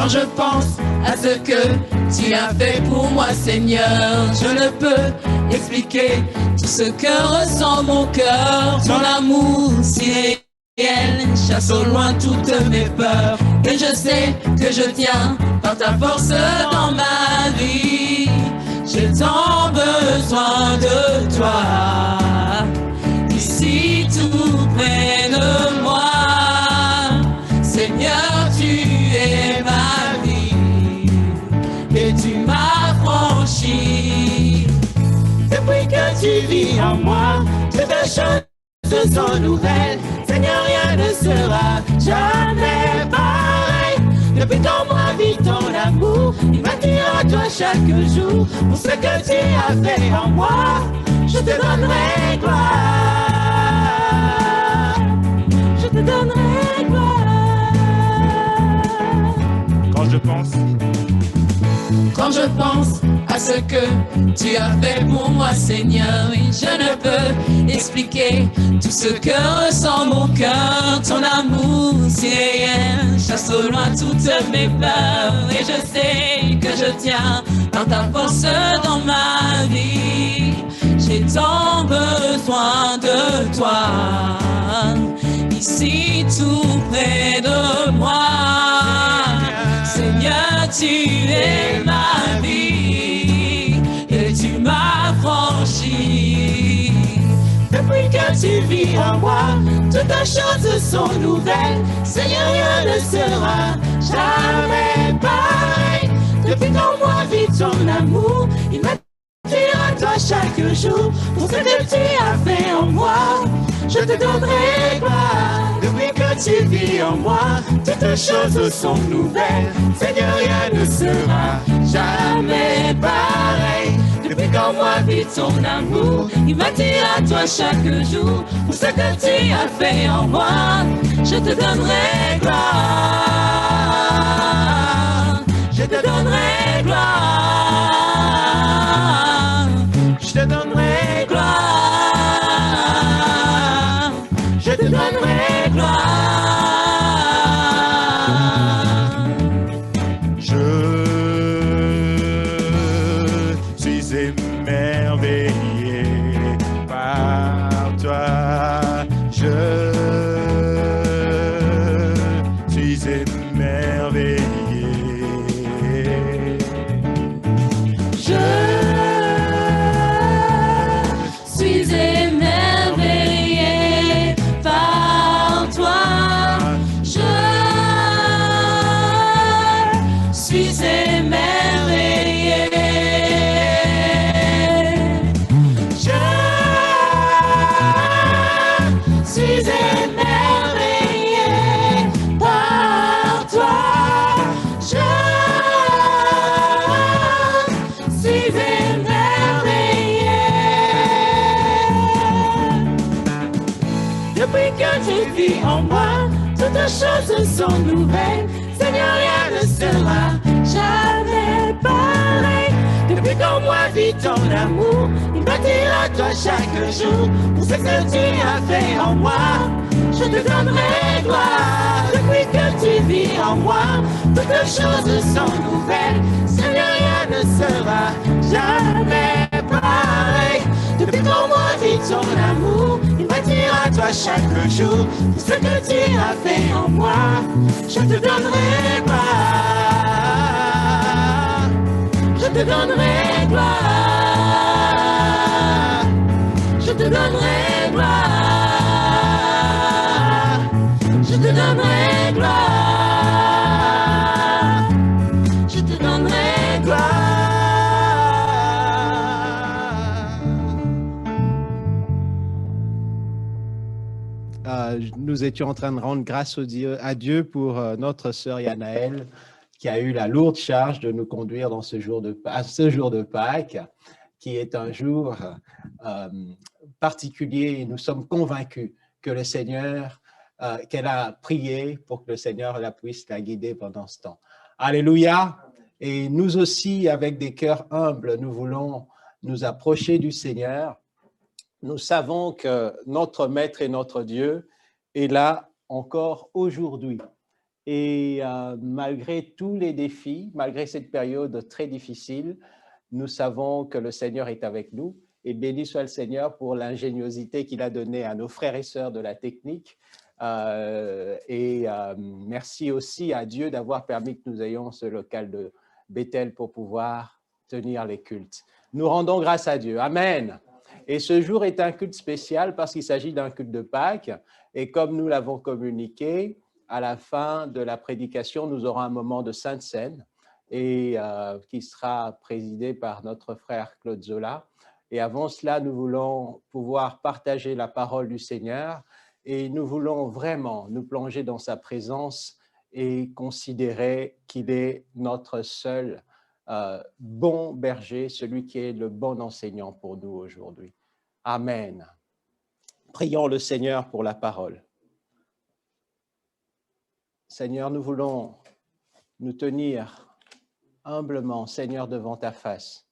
Quand je pense à ce que tu as fait pour moi, Seigneur, je ne peux expliquer tout ce que ressent mon cœur. Ton amour si réel chasse au loin toutes mes peurs. Et je sais que je tiens par ta force dans ma vie. J'ai tant besoin de toi, ici tout près de moi. Seigneur, tu es ma vie et tu m'as franchi. Depuis que tu vis en moi, toutes les choses sont nouvelles. Seigneur, rien ne sera jamais pareil. Depuis qu'en moi vit ton amour, il m'attire à toi chaque jour. Pour ce que tu as fait en moi, je te donnerai gloire. Je te donnerai gloire. Quand je pense à ce que tu as fait pour moi, Seigneur, oui, je ne peux expliquer tout ce que ressent mon cœur. Ton amour si réel chasse au loin toutes mes peurs. Et je sais que je tiens dans ta force dans ma vie. J'ai tant besoin de toi, ici tout près de moi. Seigneur, tu es ma vie et tu m'as franchi. Depuis que tu vis en moi, toutes les choses sont nouvelles. Seigneur, rien ne sera jamais pareil. Depuis qu'en moi vit ton amour, il m'attire à toi chaque jour. Pour ce que tu as fait en moi, je te donnerai gloire. Depuis que tu vis en moi, toutes les choses sont nouvelles. Seigneur, rien ne sera jamais pareil. Depuis qu'en moi vit ton amour, il m'attire à toi chaque jour. Pour ce que tu as fait en moi, je te donnerai gloire. Je te donnerai gloire. Je te donnerai gloire. Je te donnerai gloire. En moi, toutes les choses sont nouvelles. Seigneur, rien ne sera jamais pareil. Depuis qu'en moi vit ton amour, il m'attire à toi chaque jour. Pour ce que tu as fait en moi, je te donnerai gloire. Depuis que tu vis en moi, toutes les choses sont nouvelles. Seigneur, rien ne sera jamais pareil. Depuis qu'en moi vit ton amour, il m'attire à toi chaque jour. Pour ce que tu as fait en moi, je te donnerai gloire. Je te donnerai gloire. Je te donnerai gloire. Je te donnerai gloire. Je te donnerai gloire. Nous étions en train de rendre grâce à Dieu pour notre sœur Yanaël qui a eu la lourde charge de nous conduire dans ce jour de Pâques, qui est un jour particulier. Et nous sommes convaincus que le Seigneur, qu'elle a prié pour que le Seigneur puisse la guider pendant ce temps. Alléluia! Et nous aussi, avec des cœurs humbles, nous voulons nous approcher du Seigneur. Nous savons que notre Maître et notre Dieu est là encore aujourd'hui. Et malgré tous les défis, malgré cette période très difficile, nous savons que le Seigneur est avec nous. Et béni soit le Seigneur pour l'ingéniosité qu'il a donnée à nos frères et sœurs de la technique. Merci aussi à Dieu d'avoir permis que nous ayons ce local de Bethel pour pouvoir tenir les cultes. Nous rendons grâce à Dieu. Amen. Et ce jour est un culte spécial parce qu'il s'agit d'un culte de Pâques. Et comme nous l'avons communiqué, à la fin de la prédication, nous aurons un moment de Sainte Seine et qui sera présidé par notre frère Claude Zola. Et avant cela, nous voulons pouvoir partager la parole du Seigneur et nous voulons vraiment nous plonger dans sa présence et considérer qu'il est notre seul bon berger, celui qui est le bon enseignant pour nous aujourd'hui. Amen. Prions le Seigneur pour la parole. Seigneur, nous voulons nous tenir humblement, Seigneur, devant ta face,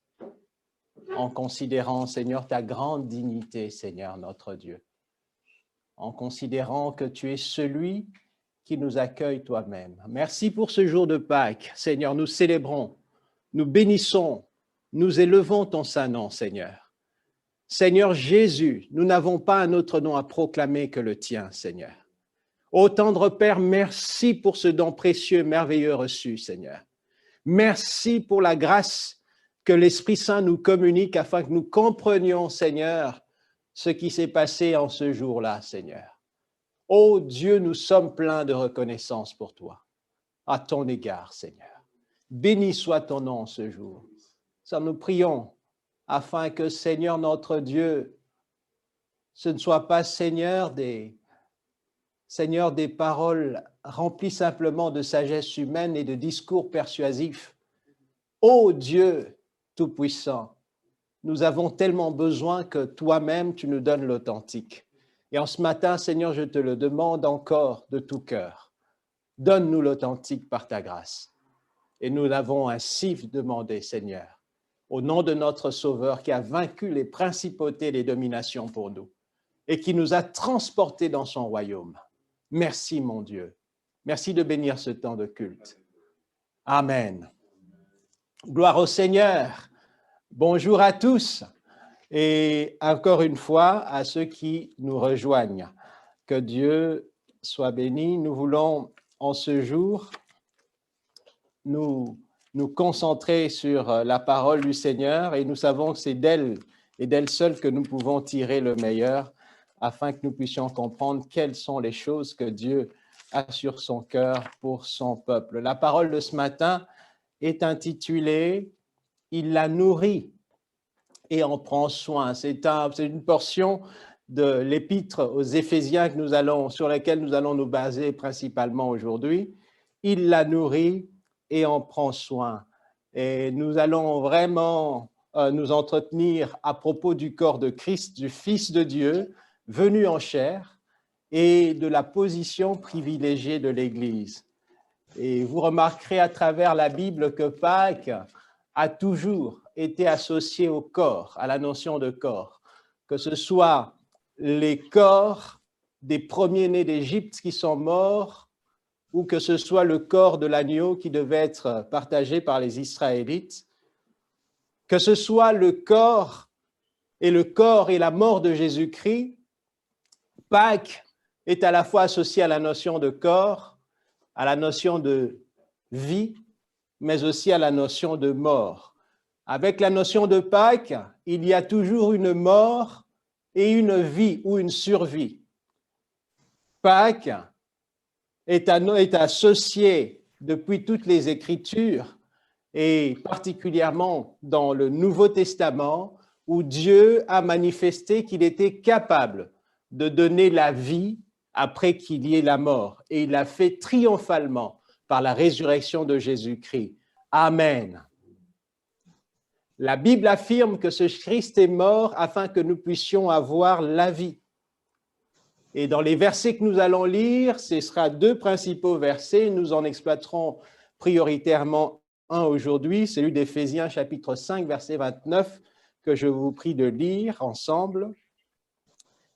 en considérant, Seigneur, ta grande dignité, Seigneur, notre Dieu, en considérant que tu es celui qui nous accueille toi-même. Merci pour ce jour de Pâques, Seigneur, nous célébrons, nous bénissons, nous élevons ton saint nom, Seigneur. Seigneur Jésus, nous n'avons pas un autre nom à proclamer que le tien, Seigneur. Ô tendre Père, merci pour ce don précieux, merveilleux reçu, Seigneur. Merci pour la grâce que l'Esprit Saint nous communique afin que nous comprenions, Seigneur, ce qui s'est passé en ce jour-là, Seigneur. Ô Dieu, nous sommes pleins de reconnaissance pour toi, à ton égard, Seigneur. Béni soit ton nom ce jour. Ça, nous prions afin que, Seigneur notre Dieu, ce ne soit pas, Seigneur, des paroles remplies simplement de sagesse humaine et de discours persuasifs. Ô Dieu Tout-Puissant, nous avons tellement besoin que toi-même, tu nous donnes l'authentique. Et en ce matin, Seigneur, je te le demande encore de tout cœur. Donne-nous l'authentique par ta grâce. Et nous l'avons ainsi demandé, Seigneur, au nom de notre Sauveur qui a vaincu les principautés et les dominations pour nous et qui nous a transportés dans son royaume. Merci, mon Dieu. Merci de bénir ce temps de culte. Amen. Gloire au Seigneur. Bonjour à tous et encore une fois à ceux qui nous rejoignent. Que Dieu soit béni. Nous voulons en ce jour nous concentrer sur la parole du Seigneur et nous savons que c'est d'elle et d'elle seule que nous pouvons tirer le meilleur afin que nous puissions comprendre quelles sont les choses que Dieu a sur son cœur pour son peuple. La parole de ce matin est intitulée « Il la nourrit et en prend soin ». C'est une portion de l'épître aux Éphésiens sur laquelle nous allons nous baser principalement aujourd'hui. « Il la nourrit et en prend soin ». Et nous allons vraiment nous entretenir à propos du corps de Christ, du Fils de Dieu, venu en chair, et de la position privilégiée de l'Église. Et vous remarquerez à travers la Bible que Pâques a toujours été associé au corps, à la notion de corps, que ce soit les corps des premiers-nés d'Égypte qui sont morts, ou que ce soit le corps de l'agneau qui devait être partagé par les Israélites, que ce soit le corps et la mort de Jésus-Christ. Pâques est à la fois associé à la notion de corps, à la notion de vie, mais aussi à la notion de mort. Avec la notion de Pâques, il y a toujours une mort et une vie ou une survie. Pâques est associé depuis toutes les Écritures et particulièrement dans le Nouveau Testament où Dieu a manifesté qu'il était capable de donner la vie après qu'il y ait la mort. Et il l'a fait triomphalement par la résurrection de Jésus-Christ. Amen. La Bible affirme que ce Christ est mort afin que nous puissions avoir la vie. Et dans les versets que nous allons lire, ce sera 2 principaux versets. Nous en exploiterons prioritairement un aujourd'hui, celui d'Éphésiens chapitre 5, verset 29, que je vous prie de lire ensemble.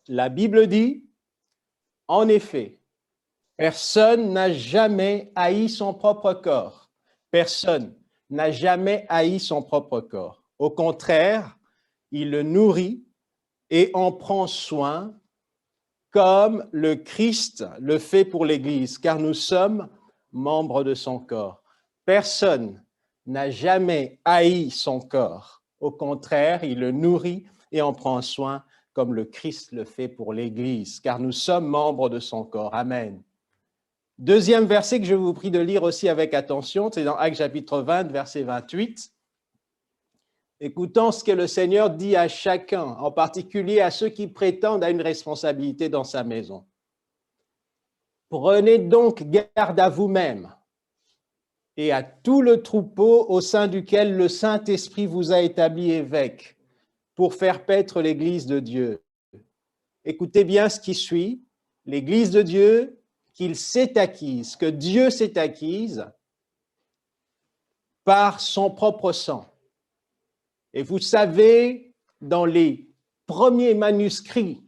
La Bible dit, « En effet, Personne n'a jamais haï son propre corps. Personne n'a jamais haï son propre corps. Au contraire, il le nourrit et en prend soin comme le Christ le fait pour l'Église, car nous sommes membres de son corps. Personne n'a jamais haï son corps. Au contraire, il le nourrit et en prend soin comme le Christ le fait pour l'Église, car nous sommes membres de son corps. Amen. Deuxième verset que je vous prie de lire aussi avec attention, c'est dans Actes chapitre 20, verset 28. Écoutons ce que le Seigneur dit à chacun, en particulier à ceux qui prétendent à une responsabilité dans sa maison. Prenez donc garde à vous-même et à tout le troupeau au sein duquel le Saint-Esprit vous a établi évêque pour faire paître l'Église de Dieu. Écoutez bien ce qui suit. L'Église de Dieu qu'il s'est acquise, que Dieu s'est acquise par son propre sang. Et vous savez, dans les premiers manuscrits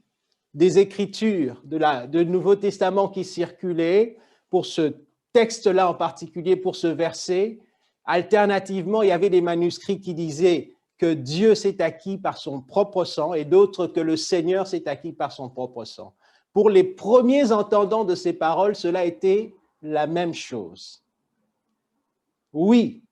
des Écritures du Nouveau Testament qui circulaient, pour ce texte-là en particulier, pour ce verset, alternativement, il y avait des manuscrits qui disaient que Dieu s'est acquis par son propre sang et d'autres que le Seigneur s'est acquis par son propre sang. Pour les premiers entendants de ces paroles, cela était la même chose. Oui,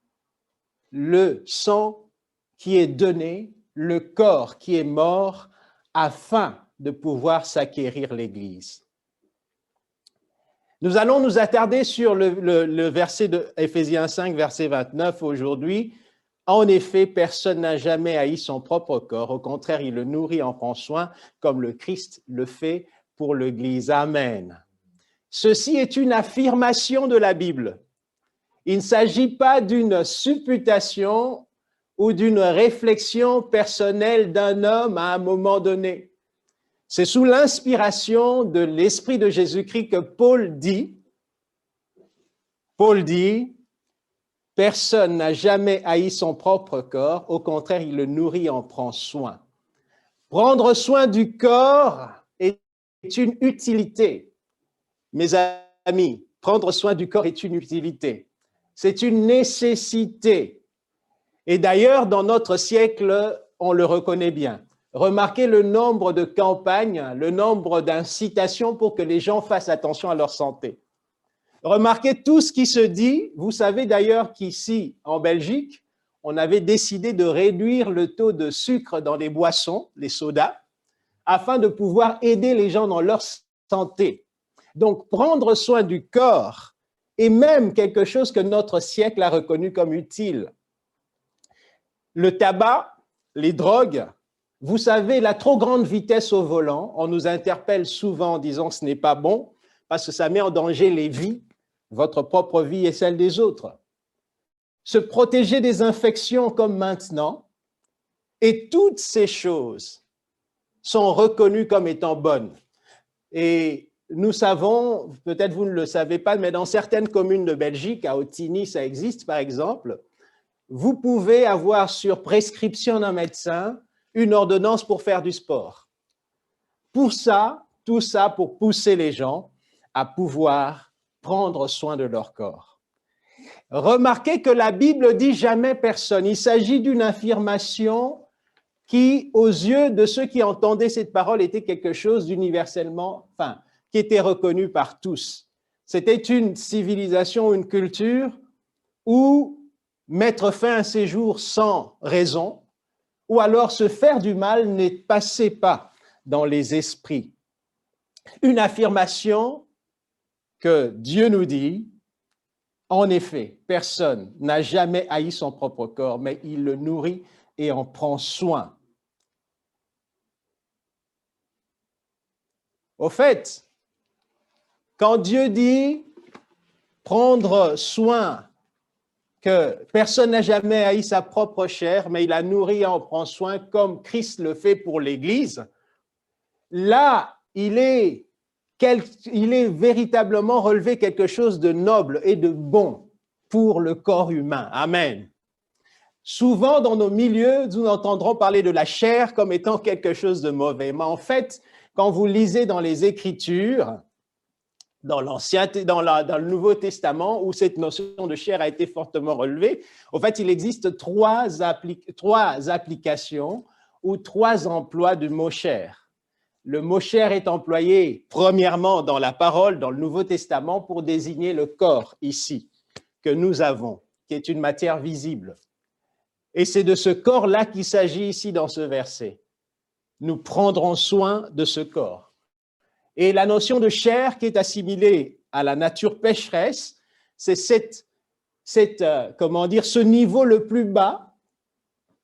le sang qui est donné, le corps qui est mort, afin de pouvoir s'acquérir l'Église. Nous allons nous attarder sur le verset de Éphésiens 5, verset 29 aujourd'hui. En effet, personne n'a jamais haï son propre corps. Au contraire, il le nourrit, en prend soin, comme le Christ le fait pour l'Église. Amen. Ceci est une affirmation de la Bible. Il ne s'agit pas d'une supputation ou d'une réflexion personnelle d'un homme à un moment donné. C'est sous l'inspiration de l'Esprit de Jésus-Christ que Paul dit, personne n'a jamais haï son propre corps, au contraire, il le nourrit et en prend soin. Prendre soin du corps est une utilité. Mes amis, prendre soin du corps est une utilité. C'est une nécessité. Et d'ailleurs, dans notre siècle, on le reconnaît bien. Remarquez le nombre de campagnes, le nombre d'incitations pour que les gens fassent attention à leur santé. Remarquez tout ce qui se dit. Vous savez d'ailleurs qu'ici, en Belgique, on avait décidé de réduire le taux de sucre dans les boissons, les sodas, afin de pouvoir aider les gens dans leur santé. Donc, prendre soin du corps est même quelque chose que notre siècle a reconnu comme utile. Le tabac, les drogues, vous savez, la trop grande vitesse au volant, on nous interpelle souvent en disant que ce n'est pas bon parce que ça met en danger les vies, votre propre vie et celle des autres. Se protéger des infections comme maintenant, et toutes ces choses sont reconnues comme étant bonnes. Et nous savons, peut-être vous ne le savez pas, mais dans certaines communes de Belgique, à Otigny, ça existe par exemple, vous pouvez avoir sur prescription d'un médecin une ordonnance pour faire du sport. Pour ça, tout ça pour pousser les gens à pouvoir prendre soin de leur corps. Remarquez que la Bible dit jamais personne. Il s'agit d'une affirmation qui, aux yeux de ceux qui entendaient cette parole, était quelque chose d'universellement, qui était reconnu par tous. C'était une civilisation, une culture où mettre fin à ses jours sans raison, ou alors se faire du mal ne passait pas dans les esprits. Une affirmation que Dieu nous dit, en effet, personne n'a jamais haï son propre corps, mais il le nourrit et en prend soin. Au fait, quand Dieu dit prendre soin, que personne n'a jamais haï sa propre chair, mais il la nourrit et en prend soin comme Christ le fait pour l'Église, là, il est véritablement relevé quelque chose de noble et de bon pour le corps humain. Amen. Souvent, dans nos milieux, nous entendrons parler de la chair comme étant quelque chose de mauvais. Mais en fait, quand vous lisez dans les Écritures, dans le Nouveau Testament, où cette notion de chair a été fortement relevée. En fait, il existe trois applications ou trois emplois du mot chair. Le mot chair est employé premièrement dans la parole, dans le Nouveau Testament, pour désigner le corps ici, que nous avons, qui est une matière visible. Et c'est de ce corps-là qu'il s'agit ici dans ce verset. Nous prendrons soin de ce corps. Et la notion de chair qui est assimilée à la nature pécheresse, c'est ce niveau le plus bas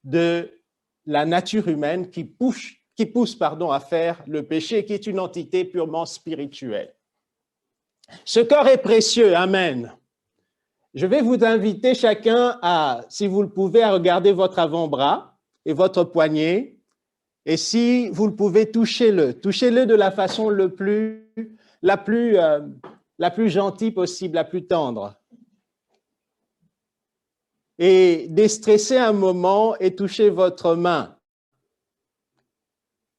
de la nature humaine qui pousse à faire le péché, qui est une entité purement spirituelle. Ce corps est précieux, amen. Je vais vous inviter chacun à, si vous le pouvez, à regarder votre avant-bras et votre poignet. Et si vous le pouvez, touchez-le de la façon la plus gentille possible, la plus tendre. Et déstressez un moment et touchez votre main.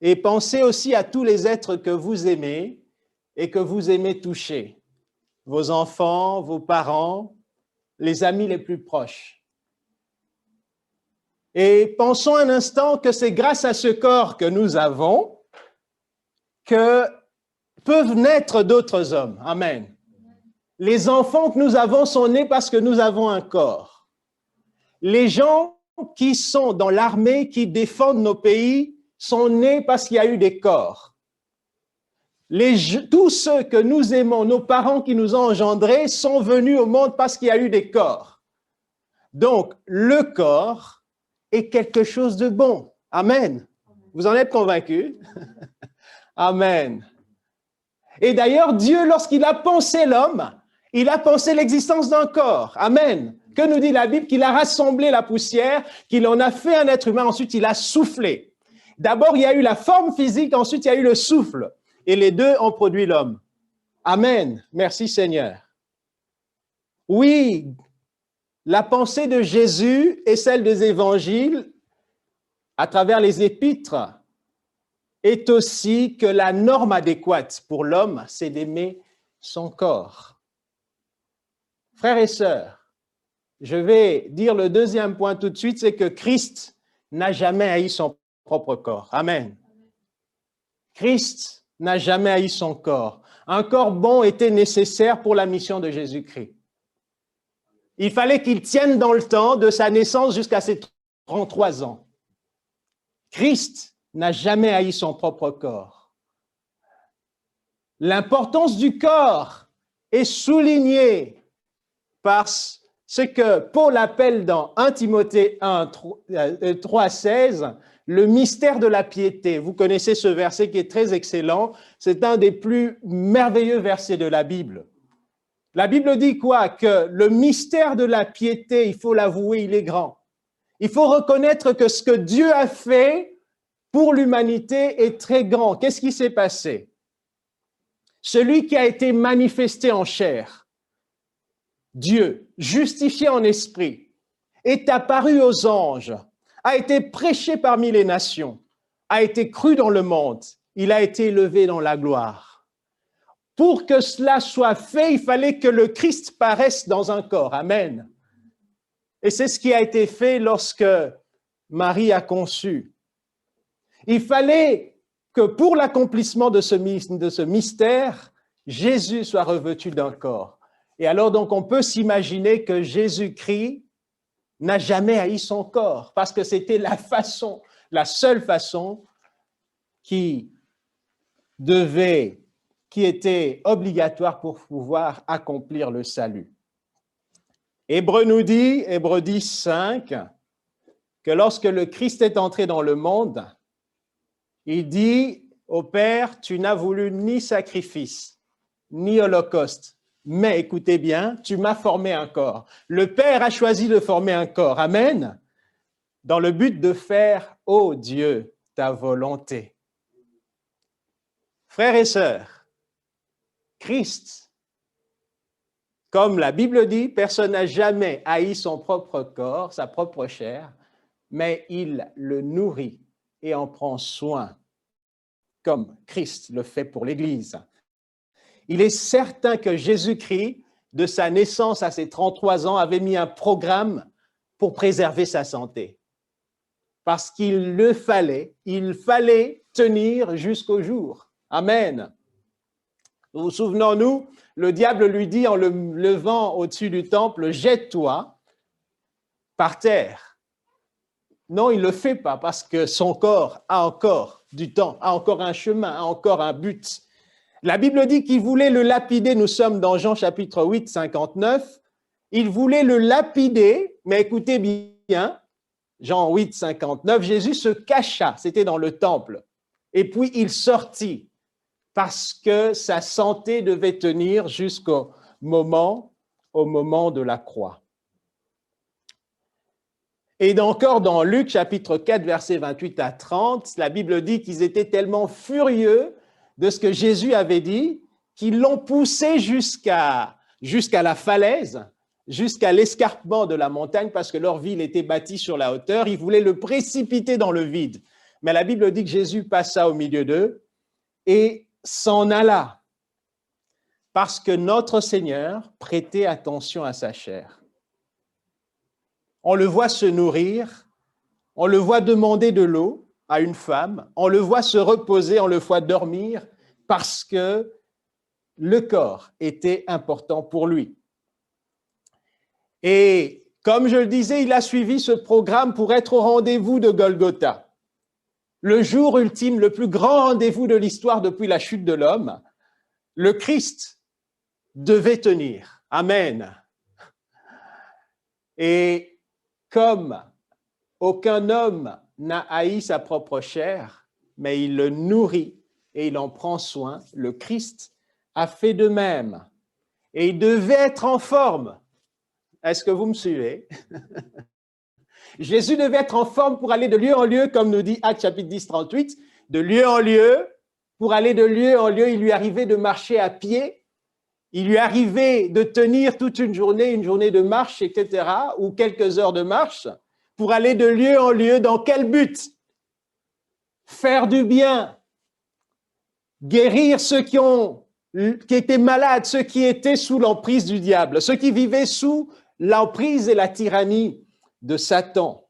Et pensez aussi à tous les êtres que vous aimez et que vous aimez toucher. Vos enfants, vos parents, les amis les plus proches. Et pensons un instant que c'est grâce à ce corps que nous avons que peuvent naître d'autres hommes. Amen. Les enfants que nous avons sont nés parce que nous avons un corps. Les gens qui sont dans l'armée, qui défendent nos pays, sont nés parce qu'il y a eu des corps. Tous ceux que nous aimons, nos parents qui nous ont engendrés, sont venus au monde parce qu'il y a eu des corps. Donc, le corps est quelque chose de bon. Amen. Vous en êtes convaincus? Amen. Et d'ailleurs, Dieu, lorsqu'il a pensé l'homme, il a pensé l'existence d'un corps. Amen. Que nous dit la Bible? Qu'il a rassemblé la poussière, qu'il en a fait un être humain, ensuite il a soufflé. D'abord, il y a eu la forme physique, ensuite il y a eu le souffle. Et les deux ont produit l'homme. Amen. Merci Seigneur. Oui, la pensée de Jésus et celle des évangiles, à travers les épîtres, est aussi que la norme adéquate pour l'homme, c'est d'aimer son corps. Frères et sœurs, je vais dire le deuxième point tout de suite, c'est que Christ n'a jamais haï son propre corps. Amen. Christ n'a jamais haï son corps. Un corps bon était nécessaire pour la mission de Jésus-Christ. Il fallait qu'il tienne dans le temps de sa naissance jusqu'à ses 33 ans. Christ n'a jamais haï son propre corps. L'importance du corps est soulignée par ce que Paul appelle dans 1 Timothée 3,16, le mystère de la piété. Vous connaissez ce verset qui est très excellent. C'est un des plus merveilleux versets de la Bible. La Bible dit quoi? Que le mystère de la piété, il faut l'avouer, il est grand. Il faut reconnaître que ce que Dieu a fait pour l'humanité est très grand. Qu'est-ce qui s'est passé? Celui qui a été manifesté en chair, Dieu, justifié en esprit, est apparu aux anges, a été prêché parmi les nations, a été cru dans le monde, il a été élevé dans la gloire. Pour que cela soit fait, il fallait que le Christ paraisse dans un corps. Amen. Et c'est ce qui a été fait lorsque Marie a conçu. Il fallait que pour l'accomplissement de ce mystère, Jésus soit revêtu d'un corps. Et alors donc on peut s'imaginer que Jésus-Christ n'a jamais haï son corps parce que c'était la seule façon qui était obligatoire pour pouvoir accomplir le salut. Hébreux nous dit, Hébreux 10:5, que lorsque le Christ est entré dans le monde, il dit au Père, tu n'as voulu ni sacrifice, ni holocauste, mais écoutez bien, tu m'as formé un corps. Le Père a choisi de former un corps, amen, dans le but de faire, ô Dieu, ta volonté. Frères et sœurs, Christ, comme la Bible dit, personne n'a jamais haï son propre corps, sa propre chair, mais il le nourrit et en prend soin, comme Christ le fait pour l'Église. Il est certain que Jésus-Christ, de sa naissance à ses 33 ans, avait mis un programme pour préserver sa santé. Parce il fallait tenir jusqu'au jour. Amen. Nous souvenons-nous, le diable lui dit en le levant au-dessus du temple, jette-toi par terre. Non, il ne le fait pas parce que son corps a encore du temps, a encore un chemin, a encore un but. La Bible dit qu'il voulait le lapider. Nous sommes dans Jean chapitre 8, 59. Il voulait le lapider, mais écoutez bien, Jean 8, 59, Jésus se cacha, c'était dans le temple, et puis il sortit parce que sa santé devait tenir jusqu'au moment de la croix. Et encore dans Luc chapitre 4, versets 28 à 30, la Bible dit qu'ils étaient tellement furieux de ce que Jésus avait dit qu'ils l'ont poussé jusqu'à la falaise, jusqu'à l'escarpement de la montagne, parce que leur ville était bâtie sur la hauteur. Ils voulaient le précipiter dans le vide. Mais la Bible dit que Jésus passa au milieu d'eux et s'en alla, parce que notre Seigneur prêtait attention à sa chair. On le voit se nourrir, on le voit demander de l'eau à une femme, on le voit se reposer, on le voit dormir, parce que le corps était important pour lui. Et comme je le disais, il a suivi ce programme pour être au rendez-vous de Golgotha. Le jour ultime, le plus grand rendez-vous de l'histoire depuis la chute de l'homme, le Christ devait tenir. Amen. Et comme aucun homme n'a haï sa propre chair, mais il le nourrit et il en prend soin, le Christ a fait de même. Et il devait être en forme. Est-ce que vous me suivez? Jésus devait être en forme pour aller de lieu en lieu, comme nous dit Actes chapitre 10, 38, de lieu en lieu. Pour aller de lieu en lieu, il lui arrivait de marcher à pied, il lui arrivait de tenir toute une journée de marche, etc., ou quelques heures de marche, pour aller de lieu en lieu. Dans quel but? Faire du bien, guérir ceux qui étaient malades, ceux qui étaient sous l'emprise du diable, ceux qui vivaient sous l'emprise et la tyrannie de Satan.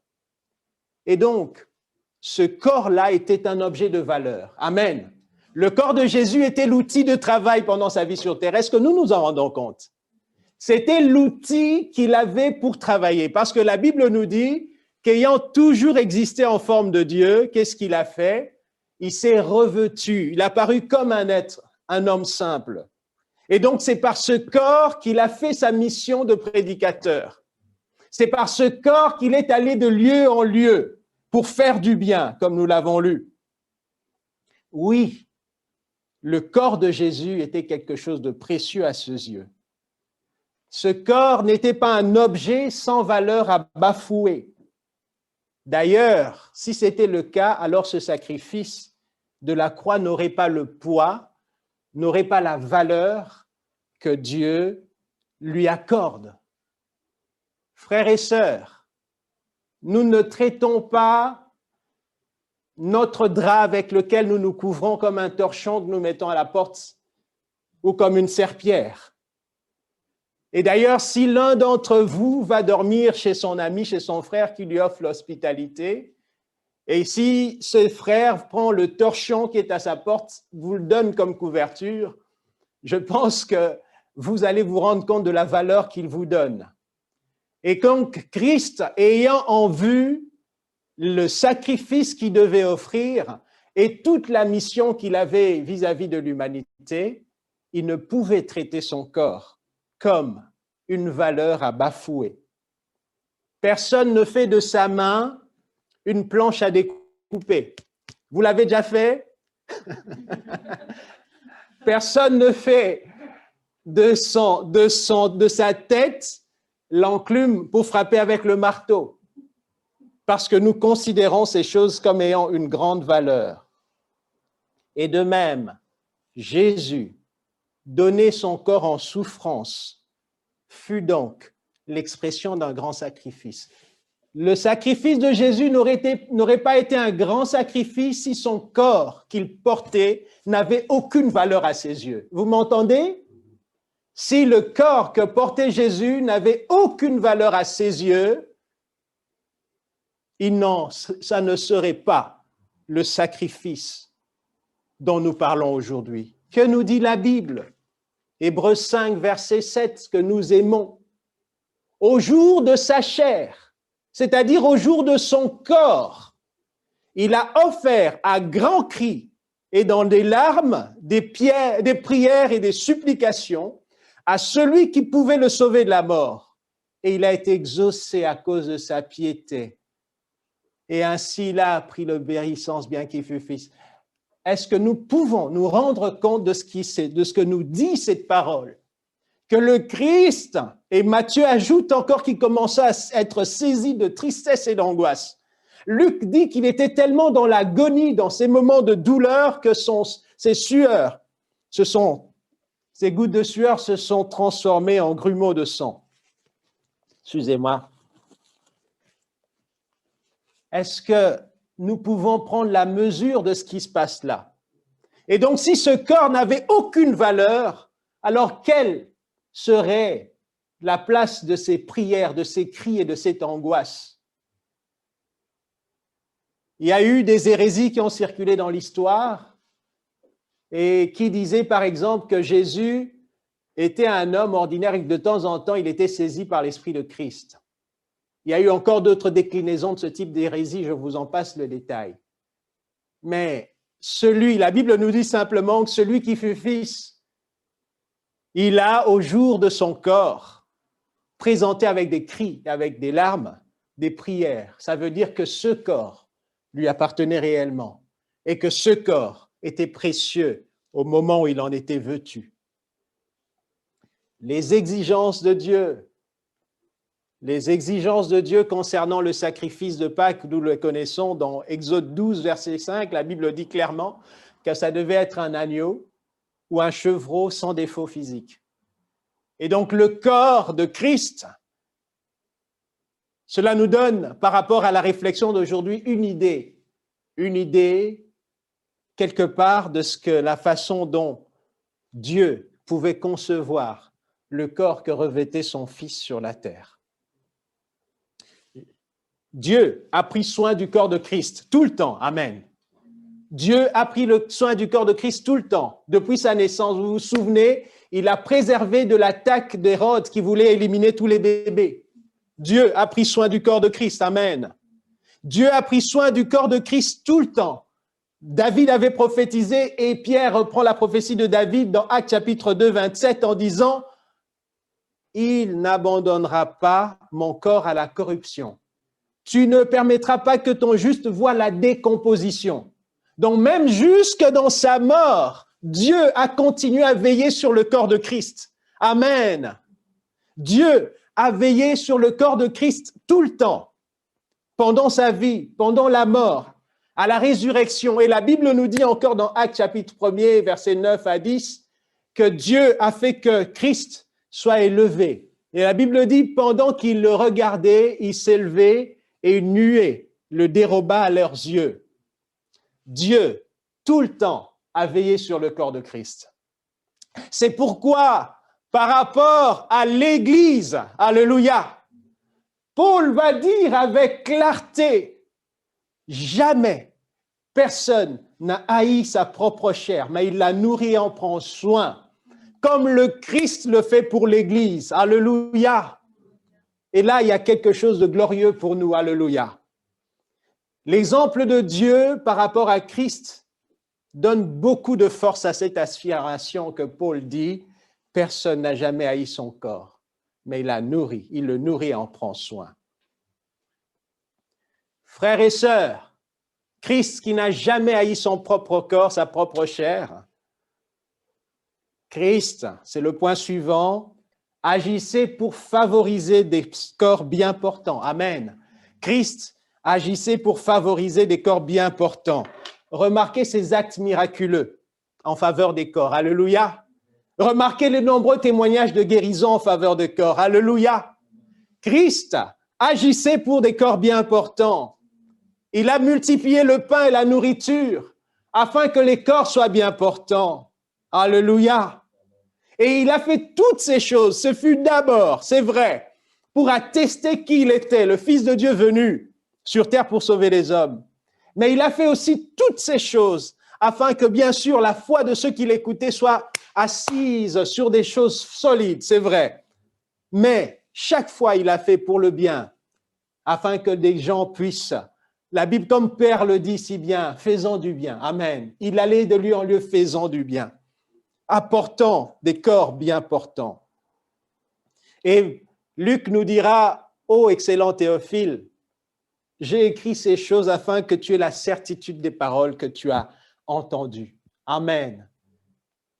Et donc, ce corps-là était un objet de valeur. Amen. Le corps de Jésus était l'outil de travail pendant sa vie sur terre. Est-ce que nous nous en rendons compte? C'était l'outil qu'il avait pour travailler. Parce que la Bible nous dit qu'ayant toujours existé en forme de Dieu, qu'est-ce qu'il a fait? Il s'est revêtu. Il a paru comme un être, un homme simple. Et donc, c'est par ce corps qu'il a fait sa mission de prédicateur. C'est par ce corps qu'il est allé de lieu en lieu pour faire du bien, comme nous l'avons lu. Oui, le corps de Jésus était quelque chose de précieux à ses yeux. Ce corps n'était pas un objet sans valeur à bafouer. D'ailleurs, si c'était le cas, alors ce sacrifice de la croix n'aurait pas le poids, n'aurait pas la valeur que Dieu lui accorde. Frères et sœurs, nous ne traitons pas notre drap avec lequel nous nous couvrons comme un torchon que nous mettons à la porte ou comme une serpillière. Et d'ailleurs, si l'un d'entre vous va dormir chez son ami, chez son frère qui lui offre l'hospitalité, et si ce frère prend le torchon qui est à sa porte, vous le donne comme couverture, je pense que vous allez vous rendre compte de la valeur qu'il vous donne. Et donc, Christ, ayant en vue le sacrifice qu'il devait offrir et toute la mission qu'il avait vis-à-vis de l'humanité, il ne pouvait traiter son corps comme une valeur à bafouer. Personne ne fait de sa main une planche à découper. Vous l'avez déjà fait? Personne ne fait de sa tête l'enclume pour frapper avec le marteau, parce que nous considérons ces choses comme ayant une grande valeur. Et de même, Jésus, donner son corps en souffrance, fut donc l'expression d'un grand sacrifice. Le sacrifice de Jésus n'aurait pas été un grand sacrifice si son corps qu'il portait n'avait aucune valeur à ses yeux. Vous m'entendez? Si le corps que portait Jésus n'avait aucune valeur à ses yeux, ça ne serait pas le sacrifice dont nous parlons aujourd'hui. Que nous dit la Bible? Hébreux 5, verset 7, que nous aimons. Au jour de sa chair, c'est-à-dire au jour de son corps, il a offert à grands cris et dans des larmes, des prières et des supplications à celui qui pouvait le sauver de la mort. Et il a été exaucé à cause de sa piété. Et ainsi il a appris l'obéissance bien qu'il fût fils. Est-ce que nous pouvons nous rendre compte de ce que nous dit cette parole? Que le Christ, et Matthieu ajoute encore qu'il commençait à être saisi de tristesse et d'angoisse. Luc dit qu'il était tellement dans l'agonie, dans ces moments de douleur, que ses gouttes de sueur se sont transformées en grumeaux de sang. Excusez-moi. Est-ce que nous pouvons prendre la mesure de ce qui se passe là? Et donc, si ce corps n'avait aucune valeur, alors quelle serait la place de ces prières, de ces cris et de cette angoisse? Il y a eu des hérésies qui ont circulé dans l'histoire et qui disaient, par exemple, que Jésus était un homme ordinaire et que de temps en temps, il était saisi par l'Esprit de Christ. Il y a eu encore d'autres déclinaisons de ce type d'hérésie, je vous en passe le détail. Mais la Bible nous dit simplement que celui qui fut fils, il a, au jour de son corps, présenté avec des cris, avec des larmes, des prières. Ça veut dire que ce corps lui appartenait réellement et que ce corps était précieux au moment où il en était vêtu. Les exigences de Dieu concernant le sacrifice de Pâques, nous le connaissons dans Exode 12, verset 5, la Bible dit clairement que ça devait être un agneau ou un chevreau sans défaut physique. Et donc le corps de Christ, cela nous donne, par rapport à la réflexion d'aujourd'hui, une idée quelque part de la façon dont Dieu pouvait concevoir le corps que revêtait son Fils sur la terre. Dieu a pris soin du corps de Christ tout le temps. Amen. Dieu a pris soin du corps de Christ tout le temps. Depuis sa naissance, vous vous souvenez, il a préservé de l'attaque d'Hérode qui voulait éliminer tous les bébés. Dieu a pris soin du corps de Christ. Amen. Dieu a pris soin du corps de Christ tout le temps. David avait prophétisé et Pierre reprend la prophétie de David dans Actes chapitre 2, 27 en disant « Il n'abandonnera pas mon corps à la corruption. Tu ne permettras pas que ton juste voie la décomposition. » Donc même jusque dans sa mort, Dieu a continué à veiller sur le corps de Christ. Amen. Dieu a veillé sur le corps de Christ tout le temps, pendant sa vie, pendant la mort, à la résurrection. Et la Bible nous dit encore dans Actes chapitre 1er, versets 9 à 10, que Dieu a fait que Christ soit élevé. Et la Bible dit, pendant qu'ils le regardaient, il s'élevait et une nuée le déroba à leurs yeux. Dieu, tout le temps, a veillé sur le corps de Christ. C'est pourquoi, par rapport à l'Église, alléluia, Paul va dire avec clarté, jamais personne n'a haï sa propre chair, mais il la nourrit et en prend soin, comme le Christ le fait pour l'Église. Alléluia. Et là, il y a quelque chose de glorieux pour nous. Alléluia. L'exemple de Dieu par rapport à Christ donne beaucoup de force à cette affirmation que Paul dit, personne n'a jamais haï son corps, mais il le nourrit et en prend soin. Frères et sœurs, Christ qui n'a jamais haï son propre corps, sa propre chair, Christ, c'est le point suivant, agissait pour favoriser des corps bien portants. Amen. Christ agissait pour favoriser des corps bien portants. Remarquez ses actes miraculeux en faveur des corps. Alléluia. Remarquez les nombreux témoignages de guérison en faveur des corps. Alléluia. Christ agissait pour des corps bien portants. Il a multiplié le pain et la nourriture afin que les corps soient bien portants. Alléluia. Et il a fait toutes ces choses. Ce fut d'abord, c'est vrai, pour attester qui il était, le Fils de Dieu venu sur terre pour sauver les hommes. Mais il a fait aussi toutes ces choses afin que, bien sûr, la foi de ceux qui l'écoutaient soit assise sur des choses solides, c'est vrai. Mais chaque fois, il a fait pour le bien, afin que des gens puissent, la Bible, comme Père le dit si bien, faisant du bien. Amen. Il allait de lieu en lieu faisant du bien, apportant des corps bien portants. Et Luc nous dira, ô excellent Théophile, j'ai écrit ces choses afin que tu aies la certitude des paroles que tu as entendues. Amen.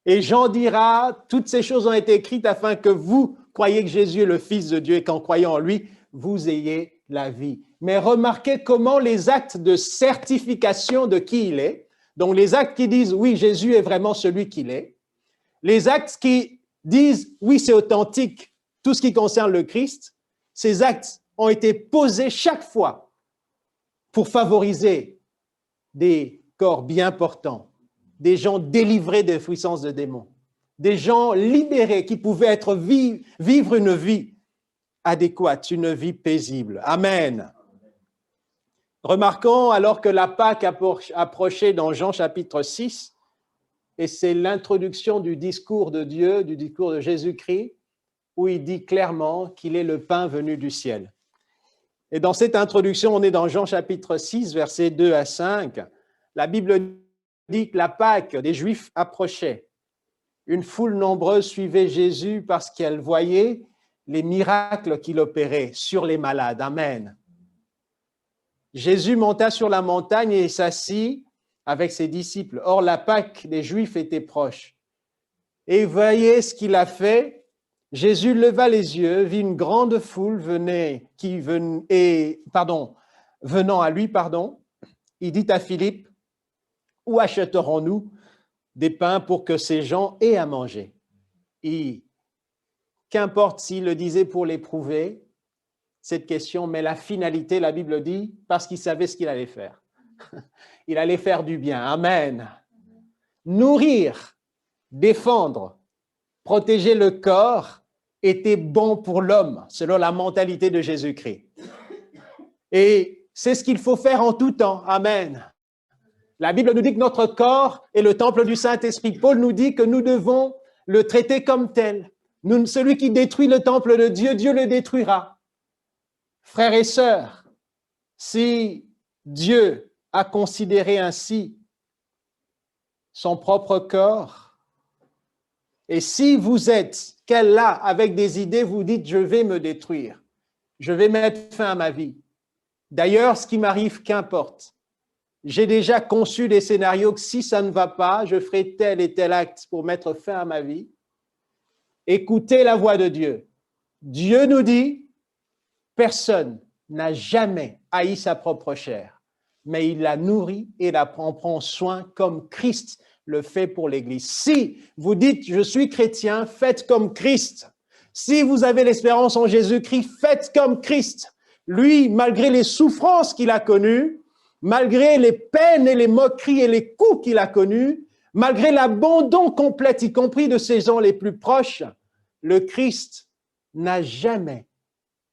Et Jean dira, toutes ces choses ont été écrites afin que vous croyiez que Jésus est le Fils de Dieu et qu'en croyant en lui, vous ayez la vie. Mais remarquez comment les actes de certification de qui il est, donc les actes qui disent, oui, Jésus est vraiment celui qu'il est, les actes qui disent, oui, c'est authentique, tout ce qui concerne le Christ, ces actes ont été posés chaque fois pour favoriser des corps bien portants, des gens délivrés des puissances de démons, des gens libérés qui pouvaient vivre une vie adéquate, une vie paisible. Amen. Remarquons alors que la Pâque approchait dans Jean chapitre 6, et c'est l'introduction du discours de Dieu, du discours de Jésus-Christ, où il dit clairement qu'il est le pain venu du ciel. Et dans cette introduction, on est dans Jean chapitre 6, versets 2 à 5. La Bible dit que la Pâque des Juifs approchait. Une foule nombreuse suivait Jésus parce qu'elle voyait les miracles qu'il opérait sur les malades. Amen. Jésus monta sur la montagne et s'assit avec ses disciples. Or, la Pâque des Juifs était proche. Et voyez ce qu'il a fait. Jésus leva les yeux, vit une grande foule venant à lui. Il dit à Philippe, où achèterons-nous des pains pour que ces gens aient à manger? Et qu'importe s'il le disait pour l'éprouver, cette question, mais la finalité, la Bible dit, parce qu'il savait ce qu'il allait faire. Il allait faire du bien. Amen. Nourrir, défendre, protéger le corps était bon pour l'homme, selon la mentalité de Jésus-Christ. Et c'est ce qu'il faut faire en tout temps. Amen. La Bible nous dit que notre corps est le temple du Saint-Esprit. Paul nous dit que nous devons le traiter comme tel. Celui qui détruit le temple de Dieu, Dieu le détruira. Frères et sœurs, si Dieu a considéré ainsi son propre corps, et si vous êtes là avec des idées, vous dites, je vais me détruire, je vais mettre fin à ma vie. D'ailleurs, ce qui m'arrive, qu'importe. J'ai déjà conçu des scénarios que si ça ne va pas, je ferai tel et tel acte pour mettre fin à ma vie. Écoutez la voix de Dieu. Dieu nous dit, personne n'a jamais haï sa propre chair, mais il la nourrit et la prend soin comme Christ le fait pour l'Église. Si vous dites, je suis chrétien, faites comme Christ. Si vous avez l'espérance en Jésus-Christ, faites comme Christ. Lui, malgré les souffrances qu'il a connues, malgré les peines et les moqueries et les coups qu'il a connus, malgré l'abandon complet, y compris de ses gens les plus proches, le Christ n'a jamais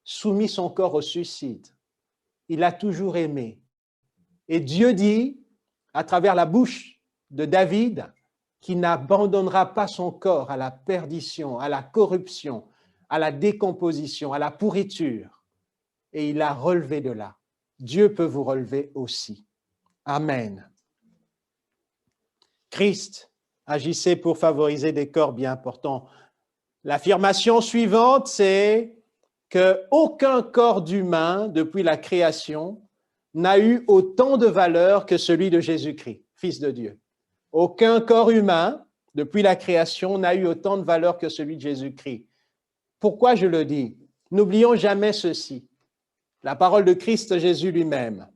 soumis son corps au suicide. Il a toujours aimé. Et Dieu dit, à travers la bouche de David, qu'il n'abandonnera pas son corps à la perdition, à la corruption, à la décomposition, à la pourriture. Et il l'a relevé de là. Dieu peut vous relever aussi. Amen. Christ agissait pour favoriser des corps bien portants. L'affirmation suivante, c'est qu'aucun corps d'humain, depuis la création, n'a eu autant de valeur que celui de Jésus-Christ, Fils de Dieu. Aucun corps humain, depuis la création, n'a eu autant de valeur que celui de Jésus-Christ. Pourquoi je le dis? N'oublions jamais ceci. La parole de Christ Jésus lui-même.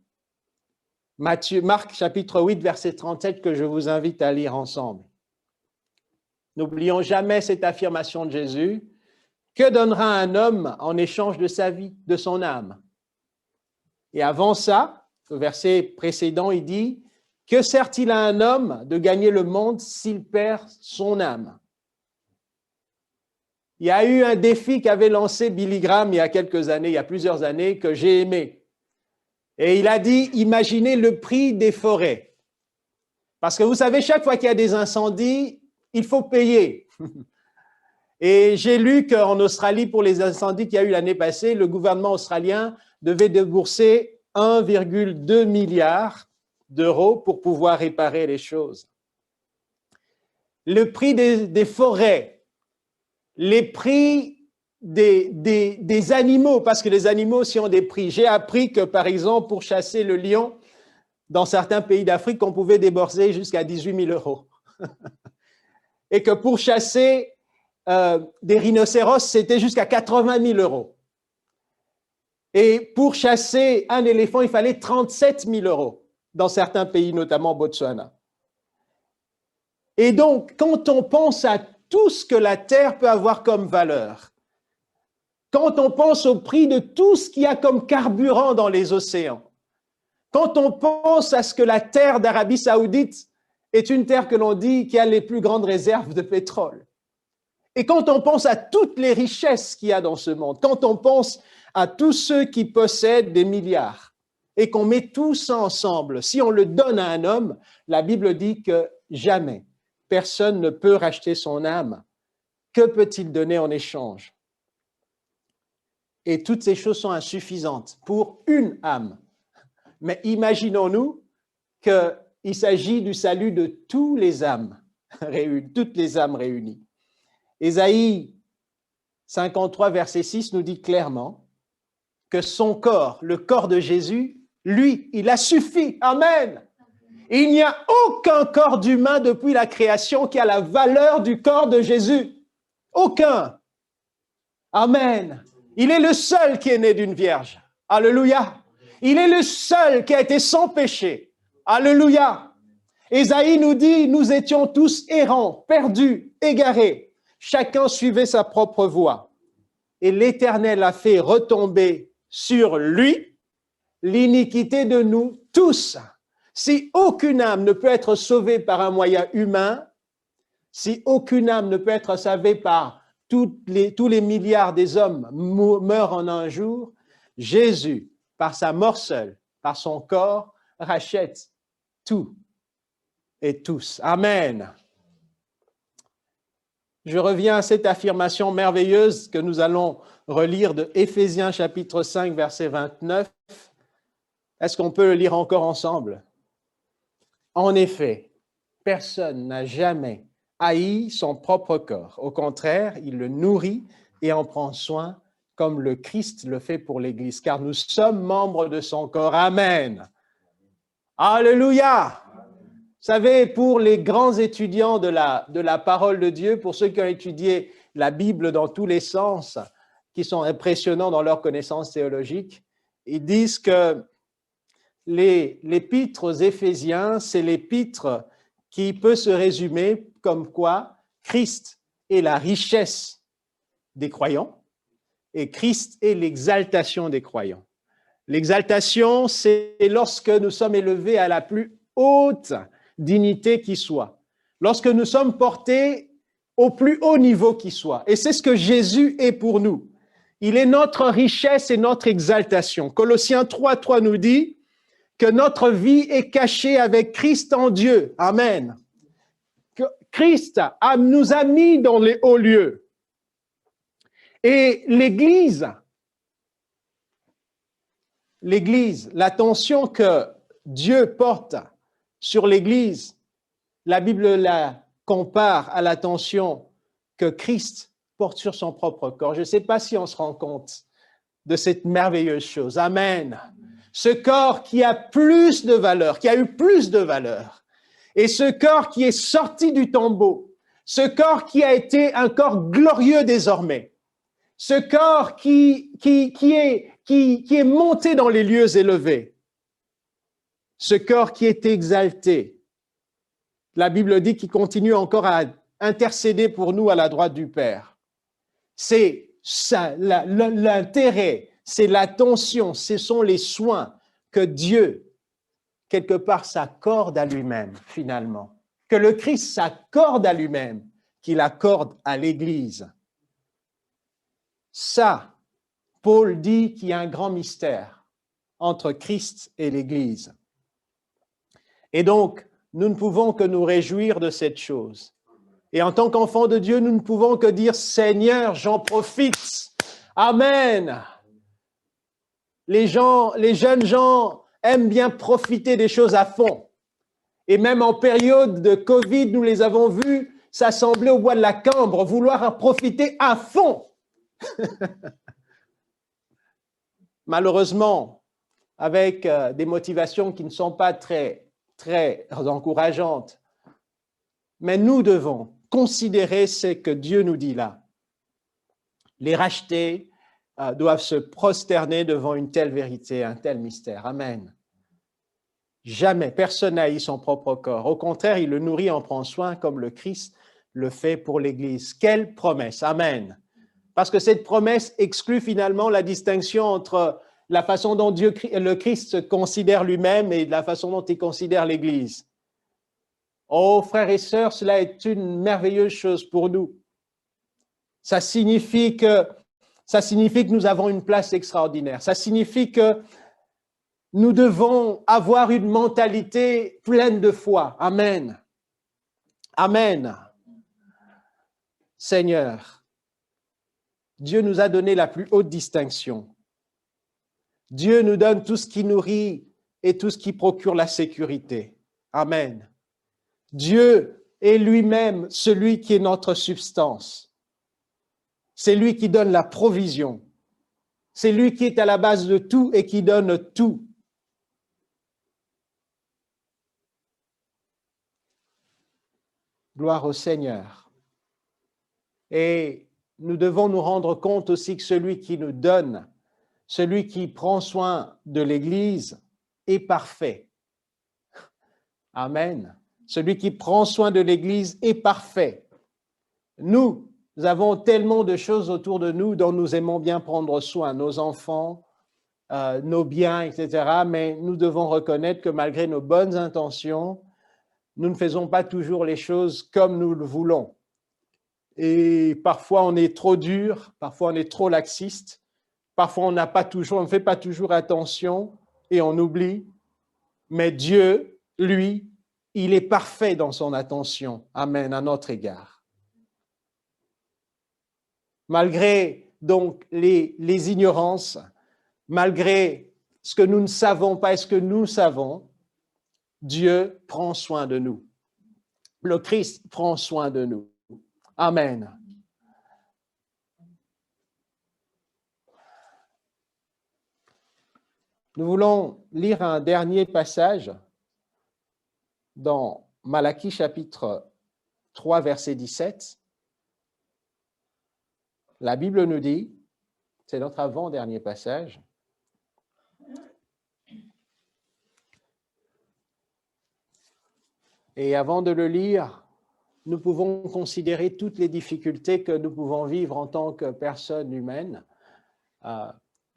Marc chapitre 8, verset 37, que je vous invite à lire ensemble. N'oublions jamais cette affirmation de Jésus. Que donnera un homme en échange de sa vie, de son âme? Et avant ça, au verset précédent, il dit « Que sert-il à un homme de gagner le monde s'il perd son âme ?» Il y a eu un défi qu'avait lancé Billy Graham il y a quelques années, il y a plusieurs années, que j'ai aimé. Et il a dit « Imaginez le prix des forêts. » Parce que vous savez, chaque fois qu'il y a des incendies, il faut payer. Et j'ai lu qu'en Australie, pour les incendies qu'il y a eu l'année passée, le gouvernement australien devait débourser 1,2 milliard d'euros pour pouvoir réparer les choses. Le prix des forêts, les prix des animaux, parce que les animaux aussi ont des prix. J'ai appris que, par exemple, pour chasser le lion, dans certains pays d'Afrique, on pouvait débourser jusqu'à 18 000 euros. Et que pour chasser des rhinocéros, c'était jusqu'à 80 000 euros. Et pour chasser un éléphant, il fallait 37 000 euros dans certains pays, notamment Botswana. Et donc, quand on pense à tout ce que la terre peut avoir comme valeur, quand on pense au prix de tout ce qu'il y a comme carburant dans les océans, quand on pense à ce que la terre d'Arabie Saoudite est une terre que l'on dit qui a les plus grandes réserves de pétrole, et quand on pense à toutes les richesses qu'il y a dans ce monde, quand on pense à tous ceux qui possèdent des milliards, et qu'on met tout ça ensemble, si on le donne à un homme, la Bible dit que jamais personne ne peut racheter son âme. Que peut-il donner en échange? Et toutes ces choses sont insuffisantes pour une âme. Mais imaginons-nous qu'il s'agit du salut de toutes les âmes réunies. Ésaïe 53, verset 6 nous dit clairement que son corps, le corps de Jésus, lui, il a suffi. Amen. Il n'y a aucun corps d'humain depuis la création qui a la valeur du corps de Jésus. Aucun. Amen. Il est le seul qui est né d'une vierge. Alléluia. Il est le seul qui a été sans péché. Alléluia. Ésaïe nous dit, nous étions tous errants, perdus, égarés. Chacun suivait sa propre voie. Et l'Éternel a fait retomber sur lui l'iniquité de nous tous. Si aucune âme ne peut être sauvée par un moyen humain, si aucune âme ne peut être sauvée par tous les milliards des hommes meurent en un jour, Jésus, par sa mort seule, par son corps, rachète tout et tous. Amen. Je reviens à cette affirmation merveilleuse que nous allons relire de Éphésiens chapitre 5, verset 29. Est-ce qu'on peut le lire encore ensemble? En effet, personne n'a jamais haï son propre corps. Au contraire, il le nourrit et en prend soin comme le Christ le fait pour l'Église, car nous sommes membres de son corps. Amen. Alléluia. Vous savez, pour les grands étudiants de la parole de Dieu, pour ceux qui ont étudié la Bible dans tous les sens, qui sont impressionnants dans leurs connaissances théologiques, ils disent que l'épître aux Éphésiens, c'est l'épître qui peut se résumer comme quoi Christ est la richesse des croyants et Christ est l'exaltation des croyants. L'exaltation, c'est lorsque nous sommes élevés à la plus haute dignité qui soit, lorsque nous sommes portés au plus haut niveau qui soit. Et c'est ce que Jésus est pour nous. Il est notre richesse et notre exaltation. Colossiens 3:3 nous dit que notre vie est cachée avec Christ en Dieu. Amen. Que Christ nous a mis dans les hauts lieux. Et l'Église, l'attention que Dieu porte sur l'Église, la Bible la compare à l'attention que Christ porte sur son propre corps. Je ne sais pas si on se rend compte de cette merveilleuse chose. Amen. Ce corps qui a plus de valeur, qui a eu plus de valeur, et ce corps qui est sorti du tombeau, ce corps qui a été un corps glorieux désormais, ce corps qui est monté dans les lieux élevés, ce corps qui est exalté. La Bible dit qu'il continue encore à intercéder pour nous à la droite du Père. C'est ça, l'intérêt, c'est l'attention, ce sont les soins que Dieu, quelque part, s'accorde à lui-même, finalement, que le Christ s'accorde à lui-même, qu'il accorde à l'Église. Ça, Paul dit qu'il y a un grand mystère entre Christ et l'Église. Et donc, nous ne pouvons que nous réjouir de cette chose. Et en tant qu'enfants de Dieu, nous ne pouvons que dire, Seigneur, j'en profite. Amen. Les jeunes gens aiment bien profiter des choses à fond. Et même en période de Covid, nous les avons vus s'assembler au bois de la Cambre, vouloir en profiter à fond. Malheureusement, avec des motivations qui ne sont pas très encourageantes. Mais nous devons considérer ce que Dieu nous dit là. Les rachetés doivent se prosterner devant une telle vérité, un tel mystère. Amen. Jamais, personne n'haït son propre corps. Au contraire, il le nourrit, en prend soin, comme le Christ le fait pour l'Église. Quelle promesse! Amen. Parce que cette promesse exclut finalement la distinction entre la façon dont le Christ se considère lui-même et la façon dont il considère l'Église. Oh, frères et sœurs, cela est une merveilleuse chose pour nous. Ça signifie que nous avons une place extraordinaire. Ça signifie que nous devons avoir une mentalité pleine de foi. Amen. Amen. Seigneur, Dieu nous a donné la plus haute distinction. Dieu nous donne tout ce qui nourrit et tout ce qui procure la sécurité. Amen. Dieu est lui-même celui qui est notre substance. C'est lui qui donne la provision. C'est lui qui est à la base de tout et qui donne tout. Gloire au Seigneur. Et nous devons nous rendre compte aussi que celui qui nous donne, celui qui prend soin de l'Église est parfait. Amen. Celui qui prend soin de l'Église est parfait. Nous avons tellement de choses autour de nous dont nous aimons bien prendre soin, nos enfants, nos biens, etc. Mais nous devons reconnaître que malgré nos bonnes intentions, nous ne faisons pas toujours les choses comme nous le voulons. Et parfois on est trop dur, parfois on est trop laxiste, parfois on ne fait pas toujours attention et on oublie. Mais Dieu, lui, il est parfait dans son attention. Amen, à notre égard. Malgré donc les ignorances, malgré ce que nous ne savons pas et ce que nous savons, Dieu prend soin de nous. Le Christ prend soin de nous. Amen. Nous voulons lire un dernier passage dans Malachie chapitre 3, verset 17. La Bible nous dit, c'est notre avant-dernier passage, et avant de le lire, nous pouvons considérer toutes les difficultés que nous pouvons vivre en tant que personnes humaines.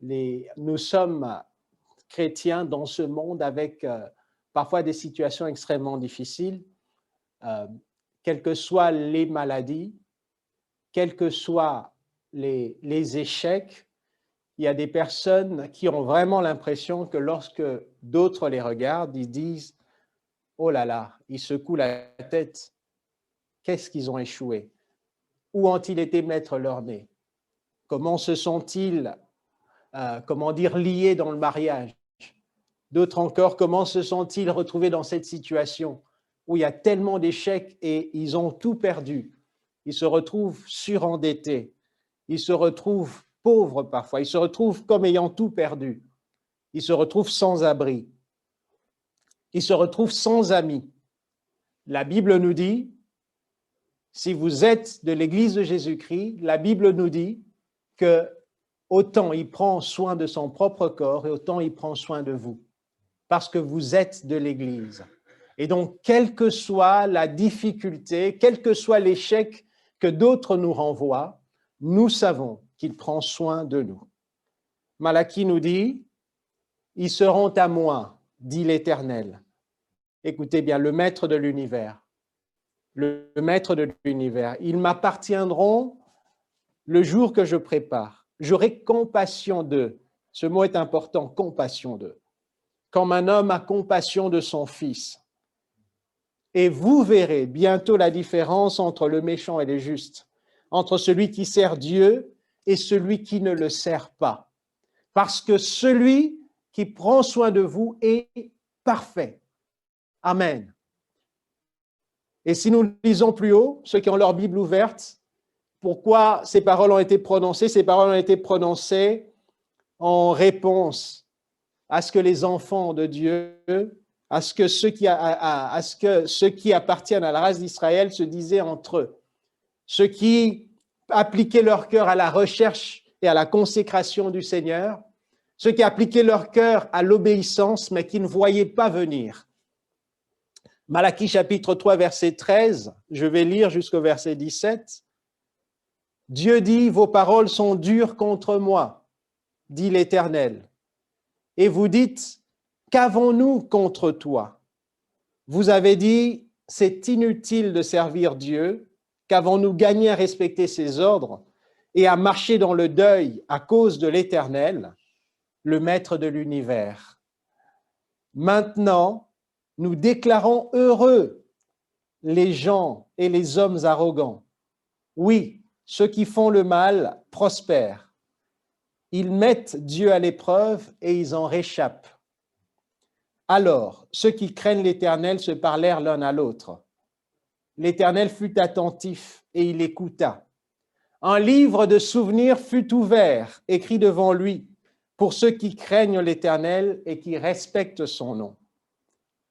Nous sommes chrétiens dans ce monde avec parfois des situations extrêmement difficiles, quelles que soient les maladies, quels que soient les échecs. Il y a des personnes qui ont vraiment l'impression que lorsque d'autres les regardent, ils disent « Oh là là », ils secouent la tête. Qu'est-ce qu'ils ont échoué? Où ont-ils été mettre leur nez? Comment se sont-ils, liés dans le mariage? D'autres encore, comment se sont-ils retrouvés dans cette situation où il y a tellement d'échecs et ils ont tout perdu? Ils se retrouvent surendettés, ils se retrouvent pauvres parfois, ils se retrouvent comme ayant tout perdu, ils se retrouvent sans abri, ils se retrouvent sans amis. La Bible nous dit, si vous êtes de l'Église de Jésus-Christ, la Bible nous dit que autant il prend soin de son propre corps et autant il prend soin de vous, parce que vous êtes de l'Église. Et donc, quelle que soit la difficulté, quel que soit l'échec que d'autres nous renvoient, nous savons qu'il prend soin de nous. Malachie nous dit, ils seront à moi, dit l'Éternel. Écoutez bien, le maître de l'univers. Le maître de l'univers. Ils m'appartiendront le jour que je prépare. J'aurai compassion d'eux. Ce mot est important, compassion d'eux. Comme un homme a compassion de son fils. Et vous verrez bientôt la différence entre le méchant et le juste, entre celui qui sert Dieu et celui qui ne le sert pas. Parce que celui qui prend soin de vous est parfait. Amen. Et si nous lisons plus haut, ceux qui ont leur Bible ouverte, pourquoi ces paroles ont été prononcées? Ces paroles ont été prononcées en réponse à ce que les enfants de Dieu, à ce que ceux qui appartiennent à la race d'Israël se disaient entre eux. Ceux qui appliquaient leur cœur à la recherche et à la consécration du Seigneur, ceux qui appliquaient leur cœur à l'obéissance, mais qui ne voyaient pas venir. Malachie chapitre 3, verset 13, je vais lire jusqu'au verset 17. Dieu dit, vos paroles sont dures contre moi, dit l'Éternel. Et vous dites, qu'avons-nous contre toi? Vous avez dit, c'est inutile de servir Dieu, qu'avons-nous gagné à respecter ses ordres et à marcher dans le deuil à cause de l'Éternel, le maître de l'univers. Maintenant, nous déclarons heureux les gens et les hommes arrogants. Oui, ceux qui font le mal prospèrent. Ils mettent Dieu à l'épreuve et ils en réchappent. Alors, ceux qui craignent l'Éternel se parlèrent l'un à l'autre. L'Éternel fut attentif et il écouta. Un livre de souvenirs fut ouvert, écrit devant lui, pour ceux qui craignent l'Éternel et qui respectent son nom.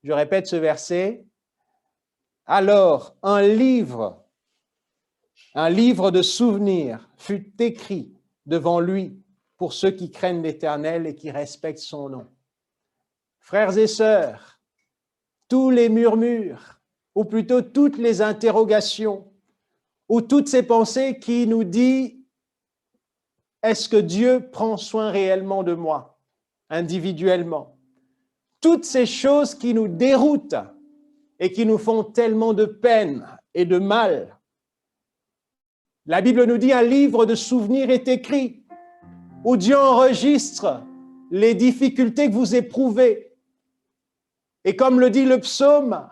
Je répète ce verset. Alors, un livre de souvenirs fut écrit devant lui pour ceux qui craignent l'Éternel et qui respectent son nom. Frères et sœurs, tous les murmures, ou plutôt toutes les interrogations, ou toutes ces pensées qui nous disent « Est-ce que Dieu prend soin réellement de moi, individuellement ?» Toutes ces choses qui nous déroutent et qui nous font tellement de peine et de mal. La Bible nous dit un livre de souvenirs est écrit où Dieu enregistre les difficultés que vous éprouvez. Et comme le dit le psaume,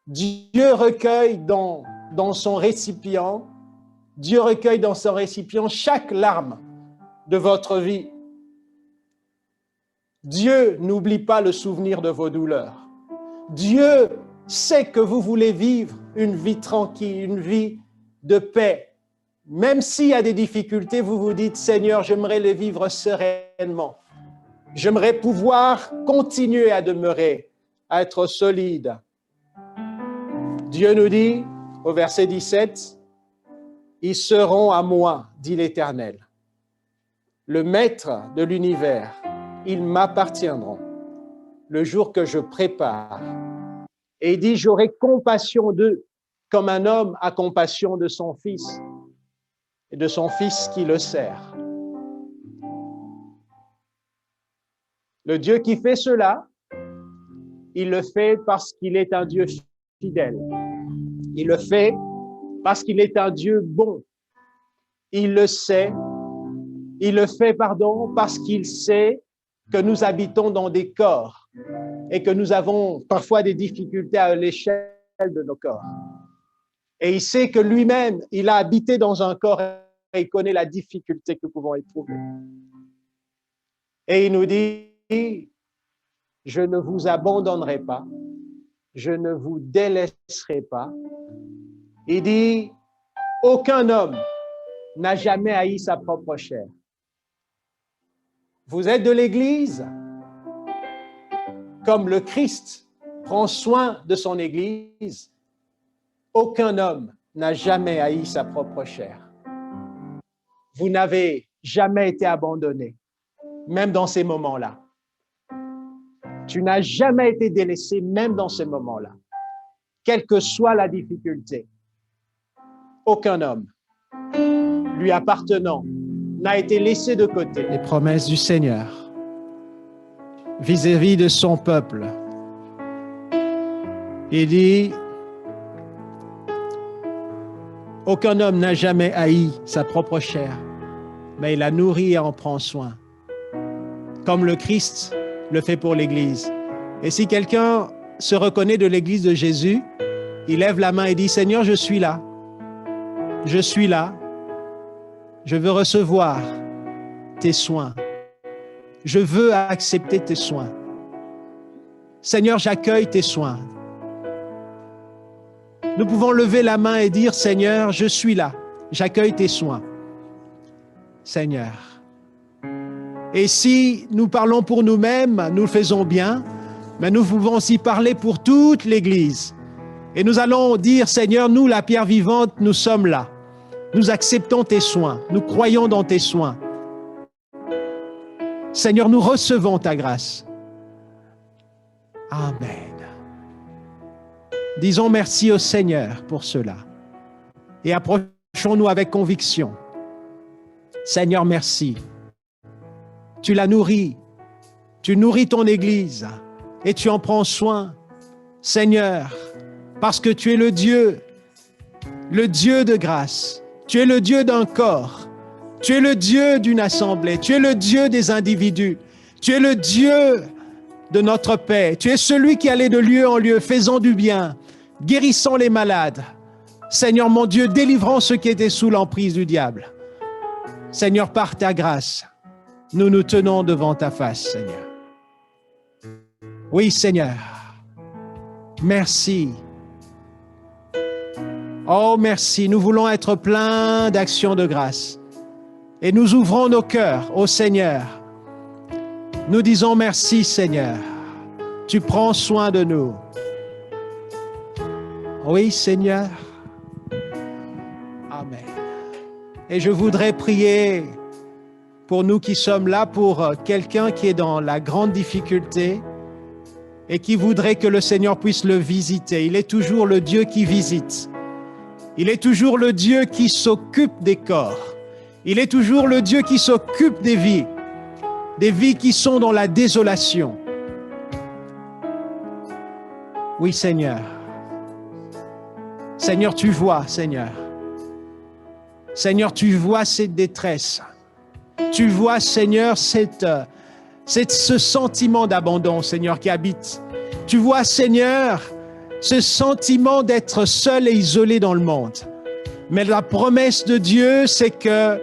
Dieu recueille dans son récipient, chaque larme de votre vie. Dieu n'oublie pas le souvenir de vos douleurs. Dieu sait que vous voulez vivre une vie tranquille, une vie de paix. Même s'il y a des difficultés, vous vous dites, Seigneur, j'aimerais les vivre sereinement. J'aimerais pouvoir continuer à demeurer, à être solide. Dieu nous dit, au verset 17, « Ils seront à moi, dit l'Éternel, le maître de l'univers. Ils m'appartiendront le jour que je prépare. » Et il dit, « J'aurai compassion d'eux, comme un homme a compassion de son fils, et de son fils qui le sert. » Le Dieu qui fait cela, il le fait parce qu'il est un Dieu fidèle. Il le fait parce qu'il est un Dieu bon. Il le sait. Il le fait, parce qu'il sait que nous habitons dans des corps et que nous avons parfois des difficultés à l'échelle de nos corps. Et il sait que lui-même, il a habité dans un corps et il connaît la difficulté que nous pouvons éprouver. Et il nous dit, je ne vous abandonnerai pas, je ne vous délaisserai pas. Il dit, aucun homme n'a jamais haï sa propre chair. Vous êtes de l'Église, comme le Christ prend soin de son Église, aucun homme n'a jamais haï sa propre chair. Vous n'avez jamais été abandonné, même dans ces moments-là. Tu n'as jamais été délaissé, même dans ces moments-là. Quelle que soit la difficulté, aucun homme lui appartenant n'a été laissé de côté. Les promesses du Seigneur. vis-à-vis de son peuple. Il dit, aucun homme n'a jamais haï sa propre chair, mais il la nourrit et en prend soin, comme le Christ le fait pour l'Église. Et si quelqu'un se reconnaît de l'Église de Jésus, il lève la main et dit, Seigneur, je suis là. Je suis là. Je veux recevoir tes soins. Je veux accepter tes soins. Seigneur, j'accueille tes soins. Nous pouvons lever la main et dire, Seigneur, je suis là. J'accueille tes soins. Seigneur. Et si nous parlons pour nous-mêmes, nous le faisons bien, mais nous pouvons aussi parler pour toute l'Église. Et nous allons dire, Seigneur, nous, la pierre vivante, nous sommes là. Nous acceptons tes soins. Nous croyons dans tes soins. Seigneur, nous recevons ta grâce. Amen. Disons merci au Seigneur pour cela. Et approchons-nous avec conviction. Seigneur, merci. Tu la nourris. Tu nourris ton Église et tu en prends soin. Seigneur, parce que tu es le Dieu de grâce. Tu es le Dieu d'un corps. Tu es le Dieu d'une assemblée. Tu es le Dieu des individus. Tu es le Dieu de notre paix. Tu es celui qui allait de lieu en lieu, faisant du bien, guérissant les malades. Seigneur mon Dieu, délivrant ceux qui étaient sous l'emprise du diable. Seigneur, par ta grâce, nous nous tenons devant ta face, Seigneur. Oui, Seigneur. Merci. Oh, merci. Nous voulons être pleins d'actions de grâce. Et nous ouvrons nos cœurs au Seigneur. Nous disons merci, Seigneur. Tu prends soin de nous. Oui, Seigneur. Amen. Et je voudrais prier pour nous qui sommes là, pour quelqu'un qui est dans la grande difficulté et qui voudrait que le Seigneur puisse le visiter. Il est toujours le Dieu qui visite. Il est toujours le Dieu qui s'occupe des corps. Il est toujours le Dieu qui s'occupe des vies qui sont dans la désolation. Oui, Seigneur. Seigneur, tu vois, Seigneur. Seigneur, tu vois cette détresse. Tu vois, Seigneur, ce sentiment d'abandon, Seigneur, qui habite. Tu vois, Seigneur, ce sentiment d'être seul et isolé dans le monde. Mais la promesse de Dieu, c'est que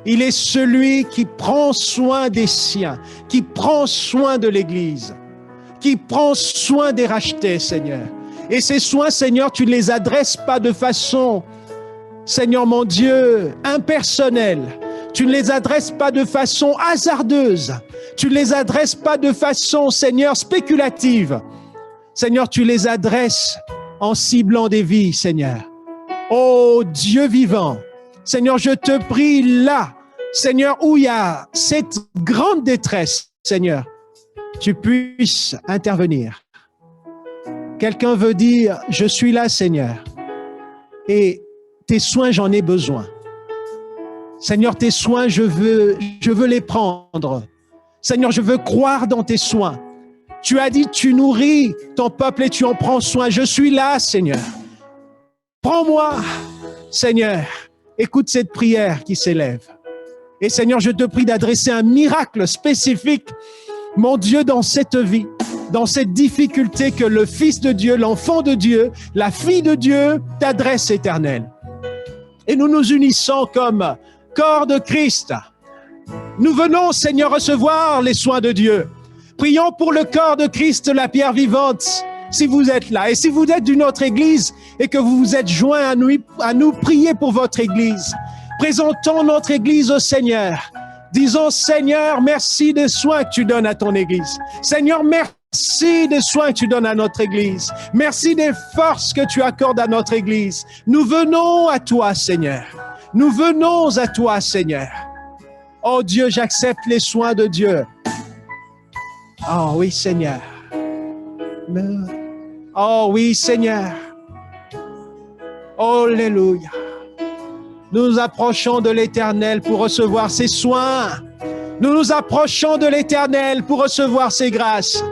il est celui qui prend soin des siens, qui prend soin de l'Église, qui prend soin des rachetés, Seigneur. Et ces soins, Seigneur, tu ne les adresses pas de façon, Seigneur mon Dieu, impersonnelle. Tu ne les adresses pas de façon hasardeuse. Tu ne les adresses pas de façon, Seigneur, spéculative. Seigneur, tu les adresses en ciblant des vies, Seigneur. Oh Dieu vivant, Seigneur, je te prie là, Seigneur, où il y a cette grande détresse, Seigneur, tu puisses intervenir. Quelqu'un veut dire, je suis là, Seigneur, et tes soins, j'en ai besoin. Seigneur, tes soins, je veux les prendre. Seigneur, je veux croire dans tes soins. Tu as dit, tu nourris ton peuple et tu en prends soin. Je suis là, Seigneur. Prends-moi, Seigneur. Écoute cette prière qui s'élève. Et Seigneur, je te prie d'adresser un miracle spécifique, mon Dieu, dans cette vie, dans cette difficulté que le Fils de Dieu, l'enfant de Dieu, la fille de Dieu t'adresse, Éternel. Et nous nous unissons comme corps de Christ. Nous venons, Seigneur, recevoir les soins de Dieu. Prions pour le corps de Christ, la pierre vivante, si vous êtes là. Et si vous êtes d'une autre église et que vous vous êtes joints à nous, priez pour votre église. Présentons notre église au Seigneur. Disons, Seigneur, merci des soins que tu donnes à ton église. Seigneur, merci des soins que tu donnes à notre église. Merci des forces que tu accordes à notre église. Nous venons à toi, Seigneur. Nous venons à toi, Seigneur. Oh Dieu, j'accepte les soins de Dieu. Oh oui, Seigneur. Oh oui, Seigneur. Alléluia. Nous nous approchons de l'Éternel pour recevoir ses soins. Nous nous approchons de l'Éternel pour recevoir ses grâces.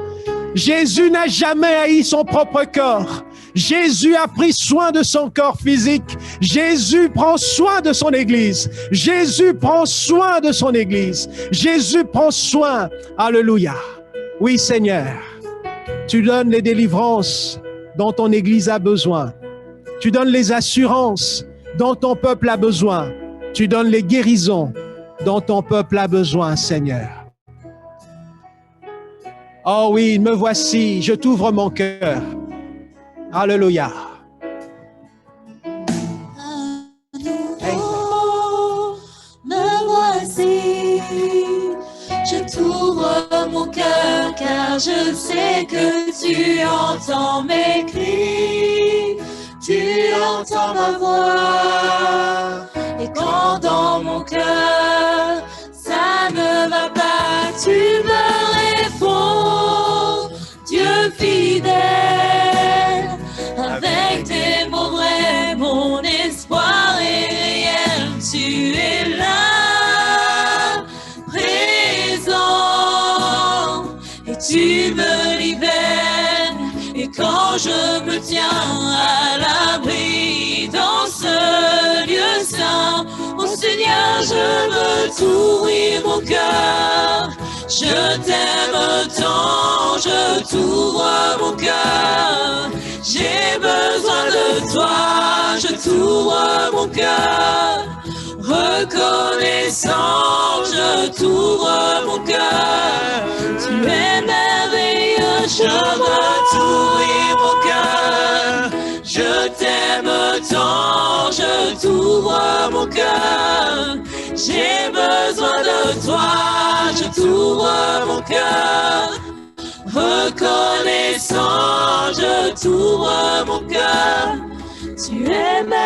Jésus n'a jamais haï son propre corps. Jésus a pris soin de son corps physique. Jésus prend soin de son Église. Jésus prend soin de son Église. Jésus prend soin. Alléluia. Oui, Seigneur, tu donnes les délivrances dont ton Église a besoin. Tu donnes les assurances dont ton peuple a besoin. Tu donnes les guérisons dont ton peuple a besoin, Seigneur. Oh oui, me voici, je t'ouvre mon cœur. Alléluia. Me voici, je t'ouvre mon cœur car je sais que tu entends mes cris, tu entends ma voix. Et quand dans mon cœur ça ne va pas, tu me réponds, Dieu fidèle. Avec tes mots vrais, mon espoir est réel. Tu es là, présent, et tu me libères. Et quand je me tiens à l'abri dans ce lieu saint, oh Seigneur, je veux t'ouvrir mon cœur. Je t'aime tant, je t'ouvre mon cœur. J'ai besoin de toi, je t'ouvre mon cœur. Reconnaissant, je t'ouvre mon cœur. Tu es merveilleux, je veux t'ouvrir mon cœur. Je t'aime tant, je t'ouvre mon cœur. J'ai besoin de toi, je t'ouvre mon cœur. Reconnaissant, je t'ouvre mon cœur. Tu es merveilleux.